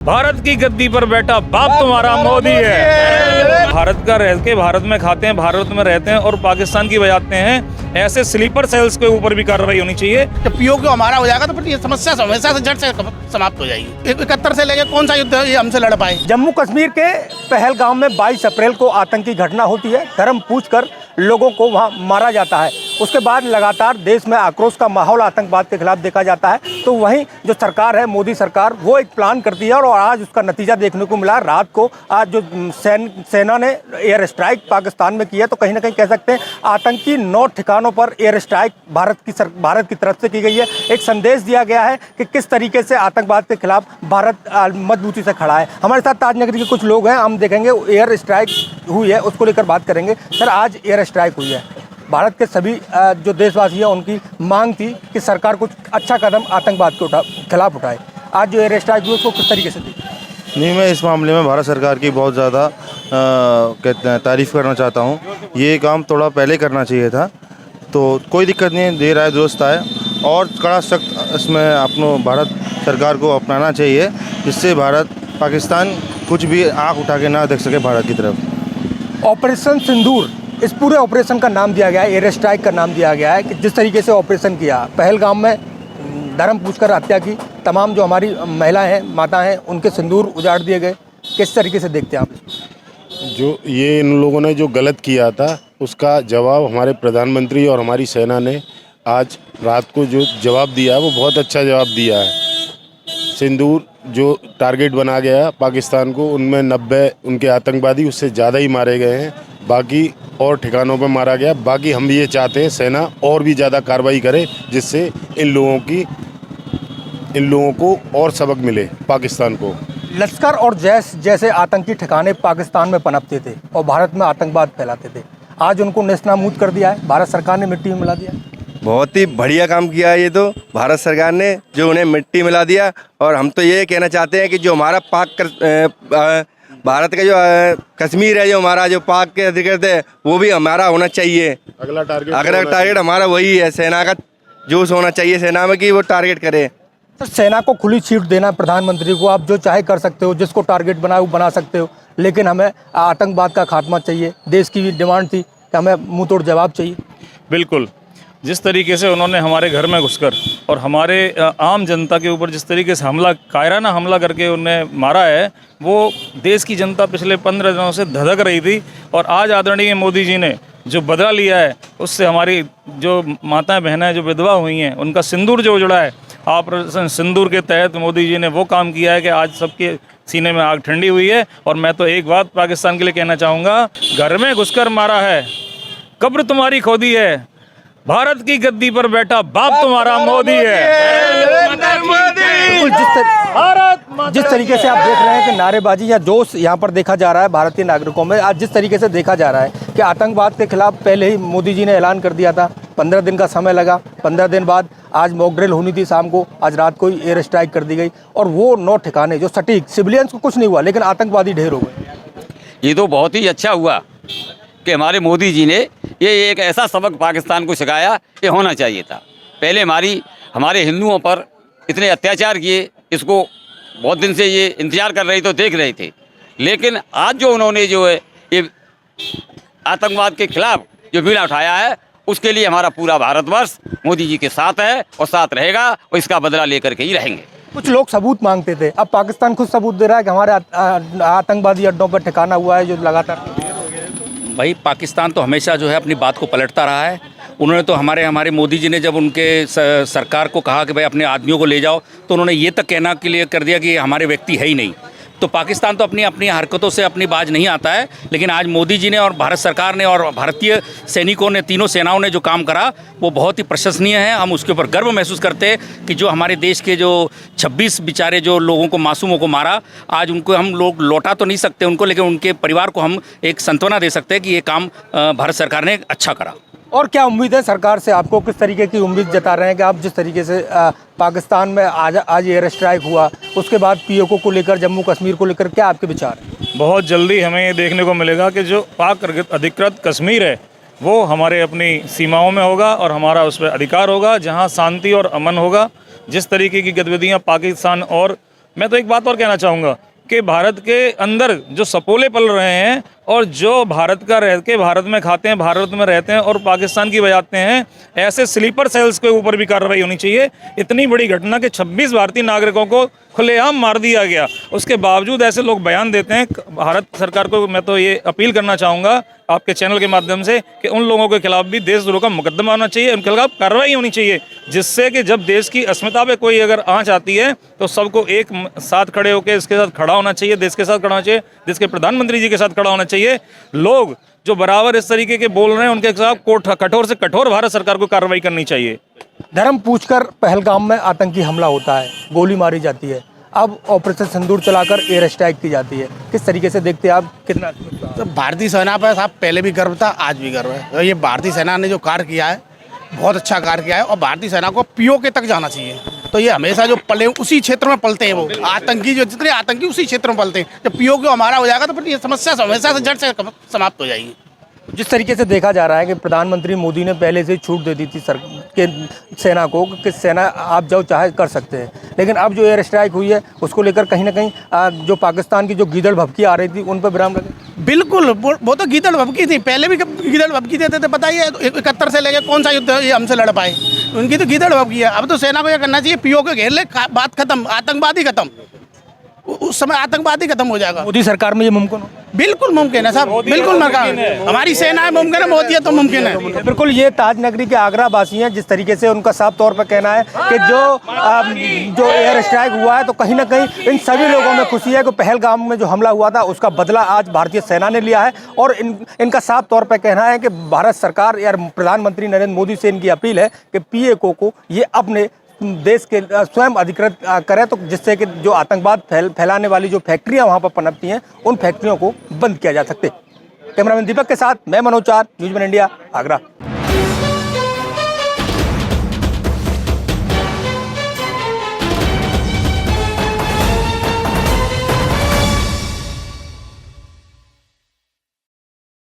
भारत की गद्दी पर बैठा बाप तुम्हारा मोदी है। भारत का रह के भारत में खाते हैं, भारत में रहते हैं और पाकिस्तान की बजाते हैं। ऐसे स्लीपर सेल्स के ऊपर भी कार्रवाई होनी चाहिए। जब पीओके हमारा हो जाएगा तो फिर ये समस्या हमेशा से जड़ से समाप्त हो जाएगी। 71 से लेकर कौन सा युद्ध ये हमसे लड़ पाए। जम्मू कश्मीर के पहलगाम में 22 अप्रैल को आतंकी घटना होती है। धर्म पूछकर लोगों को वहां मारा जाता है। उसके बाद लगातार देश में आक्रोश का माहौल आतंकवाद के खिलाफ देखा जाता है। तो वहीं जो सरकार है, मोदी सरकार, वो एक प्लान करती है और आज उसका नतीजा देखने को मिला। रात को आज जो सेना ने एयर स्ट्राइक पाकिस्तान में किया, तो कहीं ना कहीं कह सकते हैं आतंकी 9 ठिकानों पर एयर स्ट्राइक भारत की तरफ से की गई है। एक संदेश दिया गया है कि किस तरीके से आतंकवाद के खिलाफ भारत मजबूती से खड़ा है। हमारे साथ ताजनगरी के कुछ लोग हैं, हम देखेंगे एयर स्ट्राइक हुई है, उसको लेकर बात करेंगे। सर, आज एयर स्ट्राइक हुई है, भारत के सभी जो देशवासी हैं उनकी मांग थी कि सरकार कुछ अच्छा कदम आतंकवाद के खिलाफ उठाए। आज जो एयर स्ट्राइक हुई उसको किस तरीके से देखिए? नहीं, मैं इस मामले में भारत सरकार की बहुत ज़्यादा कहते हैं तारीफ़ करना चाहता हूँ। ये काम थोड़ा पहले करना चाहिए था, तो कोई दिक्कत नहीं है, देर आए दुरुस्त आए। और कड़ा सख्त इसमें अपनो भारत सरकार को अपनाना चाहिए, जिससे भारत पाकिस्तान कुछ भी आँख उठा के ना देख सके भारत की तरफ। ऑपरेशन सिंदूर, इस पूरे ऑपरेशन का नाम दिया गया है, एयर स्ट्राइक का नाम दिया गया है कि जिस तरीके से ऑपरेशन किया पहलगाम में, धर्म पूछकर हत्या की, तमाम जो हमारी महिलाएं हैं, माता हैं, उनके सिंदूर उजाड़ दिए गए। किस तरीके से देखते हैं आप? जो ये इन लोगों ने जो गलत किया था उसका जवाब हमारे प्रधानमंत्री और हमारी सेना ने आज रात को जो जवाब दिया है वो बहुत अच्छा जवाब दिया है। सिंदूर जो टारगेट बना गया पाकिस्तान को, उनमें 90 उनके आतंकवादी, उससे ज़्यादा ही मारे गए हैं। बाकी और ठिकानों पर मारा गया। बाकी हम ये चाहते हैं सेना और भी ज़्यादा कार्रवाई करे, जिससे इन लोगों को और सबक मिले पाकिस्तान को। लश्कर और जैश जैसे आतंकी ठिकाने पाकिस्तान में पनपते थे और भारत में आतंकवाद फैलाते थे, आज उनको नेस्तनाबूद कर दिया है, भारत सरकार ने मिट्टी में मिला दिया। बहुत ही बढ़िया काम किया है ये तो भारत सरकार ने, जो उन्हें मिट्टी मिला दिया। और हम तो ये कहना चाहते हैं कि जो हमारा भारत का जो कश्मीर है, जो हमारा जो पाक के अधिकृत है, वो भी हमारा होना चाहिए। अगला टारगेट हमारा वही है। सेना का जोश होना चाहिए सेना में कि वो टारगेट करे। सर, सेना को खुली छूट देना प्रधानमंत्री को, आप जो चाहे कर सकते हो, जिसको टारगेट बनाए वो बना सकते हो, लेकिन हमें आतंकवाद का खात्मा चाहिए। देश की भी डिमांड थी कि हमें मुंह तोड़ जवाब चाहिए। बिल्कुल, जिस तरीके से उन्होंने हमारे घर में घुसकर और हमारे आम जनता के ऊपर जिस तरीके से कायराना हमला करके उन्हें मारा है, वो देश की जनता पिछले 15 दिनों से धधक रही थी। और आज आदरणीय मोदी जी ने जो बदला लिया है, उससे हमारी जो माताएं बहनें जो विधवा हुई हैं, उनका सिंदूर जो उजड़ा है, ऑपरेशन सिंदूर के तहत मोदी जी ने वो काम किया है कि आज सबके सीने में आग ठंडी हुई है। और मैं तो एक बात पाकिस्तान के लिए कहना चाहूँगा, घर में घुसकर मारा है, कब्र तुम्हारी खोदी है, भारत की गद्दी पर बैठा बाप तुम्हारा मोदी है। जिस तरीके से आप देख रहे हैं कि नारेबाजी या जोश यहाँ पर देखा जा रहा है भारतीय नागरिकों में, आज जिस तरीके से देखा जा रहा है कि आतंकवाद के खिलाफ पहले ही मोदी जी ने ऐलान कर दिया था, 15 दिन का समय लगा, 15 दिन बाद आज मॉक ड्रिल होनी थी शाम को, आज रात को ही एयर स्ट्राइक कर दी गई। और वो 9 ठिकाने जो सटीक, सिविलियंस को कुछ नहीं हुआ, लेकिन आतंकवादी ढेर हो गए। ये तो बहुत ही अच्छा हुआ कि हमारे मोदी जी ने ये एक ऐसा सबक पाकिस्तान को सिखाया, ये होना चाहिए था। पहले हमारे हिंदुओं पर इतने अत्याचार किए, इसको बहुत दिन से ये इंतजार कर रहे थे, देख रहे थे। लेकिन आज जो उन्होंने जो है ये आतंकवाद के खिलाफ जो बीड़ा उठाया है, उसके लिए हमारा पूरा भारतवर्ष मोदी जी के साथ है और साथ रहेगा, और इसका बदला लेकर के ही रहेंगे। कुछ लोग सबूत मांगते थे, अब पाकिस्तान खुद सबूत दे रहा है कि हमारे आतंकवादी अड्डों पर ठिकाना हुआ है जो लगातार। भाई, पाकिस्तान तो हमेशा जो है अपनी बात को पलटता रहा है। उन्होंने तो हमारे मोदी जी ने जब उनके सरकार को कहा कि भाई अपने आदमियों को ले जाओ, तो उन्होंने ये तक कहना के लिए कर दिया कि हमारे व्यक्ति है ही नहीं। तो पाकिस्तान तो अपनी हरकतों से अपनी बाज नहीं आता है। लेकिन आज मोदी जी ने और भारत सरकार ने और भारतीय सैनिकों ने, तीनों सेनाओं ने जो काम करा, वो बहुत ही प्रशंसनीय है। हम उसके ऊपर गर्व महसूस करते हैं कि जो हमारे देश के जो 26 बेचारे जो लोगों को, मासूमों को मारा, आज उनको हम लोग लौटा तो नहीं सकते उनको, लेकिन उनके परिवार को हम एक सांत्वना दे सकते हैं कि ये काम भारत सरकार ने अच्छा करा। और क्या उम्मीद है सरकार से? आपको किस तरीके की उम्मीद जता रहे हैं कि आप जिस तरीके से पाकिस्तान में आज एयर स्ट्राइक हुआ, उसके बाद पीओके को लेकर, जम्मू कश्मीर को लेकर क्या आपके विचार हैं? बहुत जल्दी हमें ये देखने को मिलेगा कि जो पाक अधिकृत कश्मीर है, वो हमारे अपनी सीमाओं में होगा और हमारा उस पर अधिकार होगा, जहाँ शांति और अमन होगा। जिस तरीके की गतिविधियाँ पाकिस्तान और मैं तो एक बात और कहना चाहूँगा कि भारत के अंदर जो सपोले पल रहे हैं और जो भारत का रह के भारत में खाते हैं, भारत में रहते हैं और पाकिस्तान की बजाते हैं, ऐसे स्लीपर सेल्स के ऊपर भी कार्रवाई होनी चाहिए। इतनी बड़ी घटना कि 26 भारतीय नागरिकों को खुलेआम मार दिया गया, उसके बावजूद ऐसे लोग बयान देते हैं। भारत सरकार को मैं तो ये अपील करना चाहूँगा आपके चैनल के माध्यम से कि उन लोगों के खिलाफ भी देशद्रोह का मुकदमा होना चाहिए, उनके खिलाफ कार्रवाई होनी चाहिए, जिससे कि जब देश की अस्मिता पे कोई अगर आंच आती है तो सबको एक साथ खड़े होकर इसके साथ खड़ा होना चाहिए, देश के साथ खड़ा होना चाहिए, देश के प्रधानमंत्री जी के साथ खड़ा होना चाहिए। लोग जो बराबर इस तरीके के बोल रहे हैं उनके खिलाफ कठोर से कठोर भारत सरकार को कार्रवाई करनी चाहिए। धर्म पूछकर पहलगाम में आतंकी हमला होता है, गोली मारी जाती है, अब ऑपरेशन सिंदूर चलाकर एयर स्ट्राइक की जाती है। किस तरीके से देखते हैं आप, कितना तो भारतीय सेना पर साहब पहले भी गर्व था, आज भी गर्व है। तो ये भारतीय सेना ने जो कार्य किया है बहुत अच्छा कार्य किया है और भारतीय सेना को पीओके तक जाना चाहिए। तो ये हमेशा जो पले उसी क्षेत्र में पलते हैं, वो आतंकी जो जितने आतंकी उसी क्षेत्र में पलते हैं। जब पीओके हमारा हो जाएगा तो फिर ये समस्या हमेशा से जड़ से समाप्त हो जाएगी। जिस तरीके से देखा जा रहा है कि प्रधानमंत्री मोदी ने पहले से छूट दे दी थी के सेना को कि सेना आप जो चाहे कर सकते हैं, लेकिन अब जो एयर स्ट्राइक हुई है उसको लेकर कहीं ना कहीं जो पाकिस्तान की जो गीदड़ भभकी आ रही थी उन पर विराम लगे। बिल्कुल, वो तो गीदड़ भभकी थी, पहले भी गीदड़ भभकी देते थे। बताइए 71 से लेके कौन सा युद्ध ये हमसे लड़ पाए, उनकी तो गीदड़ भभकी है। अब तो सेना को यह करना चाहिए, पीओके घेर ले, बात खत्म, आतंकवादी खत्म, उस समय आतंकवादी खत्म हो जाएगा। मोदी सरकार में ये मुमकिन हो? बिल्कुल मुमकिन है साहब, बिल्कुल मुमकिन है। हमारी सेना है, मुमकिन है, मोदी है तो मुमकिन है। बिल्कुल, ये ताज नगरी के आगरा वासी हैं। जिस तरीके से उनका साफ तौर पर कहना है कि जो एयर स्ट्राइक हुआ है तो कहीं ना कहीं इन सभी लोगों में खुशी है कि पहलगाम में जो हमला हुआ था उसका बदला आज भारतीय सेना ने लिया है। और इनका साफ तौर पर कहना है कि भारत सरकार या प्रधानमंत्री नरेंद्र मोदी से इनकी अपील है कि पीओके को ये अपने देश के स्वयं अधिकृत करें, तो जिससे कि जो आतंकवाद फैलाने वाली जो फैक्ट्रियां वहां पर पनपती हैं उन फैक्ट्रियों को बंद किया जा सकते। कैमरामैन दीपक के साथ मैं मनोज चार, न्यूज़ वन इंडिया, आगरा।